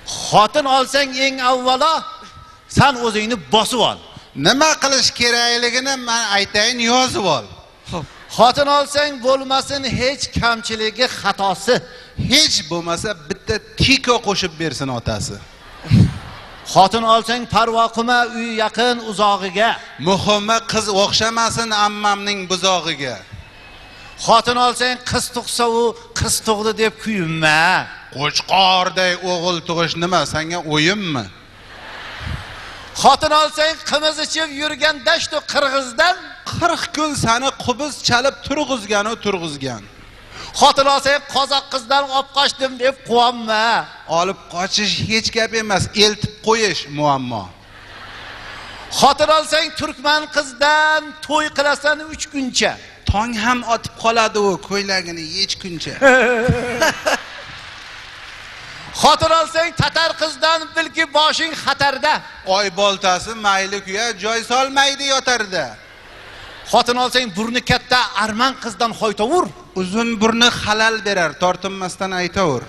Xotin olsang eng avvalo sen o'zingni bosib ol. Nima qilish kerakligini men aytayin, yozib ol. Xotin olsang bo'lmasin hech kamchiligi, xatosi. Hech bo'lmasa bitta tiko qo'shib bersin otasi. Xotin olsang parvo qilma uy yaqin uzog'iga. Muhimi qiz o'xshamasin ammamning buzog'iga. Xotin olsang qiz tug'sa u qiz tug'di deb kuyinma. Qo'chqorday o'g'il tug'ish nima, senga o'yinmi? Xotin olsang qimiz ichib yurgan dashtu qirg'izdan 40 kun seni qubuz chalib turg'izgan. Xotin olsang qozoq qizdan olib qochdim deb quvonma. Olib qochish hech gap emas, eltib qo'yish muammo. Xotin olsang turkman qizdan to'y qilasan 3 kuncha. Tong ham otib qoladi u ko'ylagini yechguncha. Xotin olsang tatar qizdan bilki boshing xatarda. Oy boltasi mayli kuya joy solmaydi yotarda. Xotin olsang burni katta arman qizdan hoytovur. Uzun burni halal berar, tortinmasdan aytaver.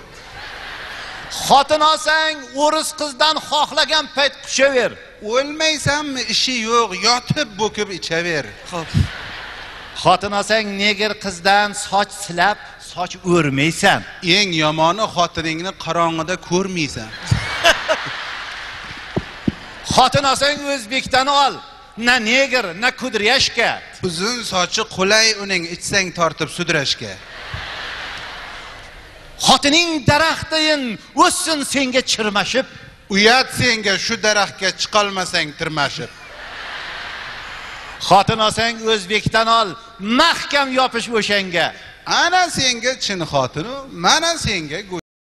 Xotin olsang o'ris qizdan xohlagan payt qushaver. O'lmaysanmi, ishi yo'q, yotib bo'kib ichaver. Xotin olsang neger qizdan soch silab, soch o'rmaysan. Eng yomoni xotiningni qorong'ida ko'rmaysan. Xotin olsang o'zbekdan ol. Na neger, na kudryashka. Uzun sochi qulay uning, ichsang tortib sudrashga. Xotining daraxtayin o'ssin senga chirmashib. Uyat senga shu daraxtga chiqolmasang tirmashib. Xotin olsang o'zbekdan ol, mahkam yopish o'shanga. Ana senga chin xotinu, mana senga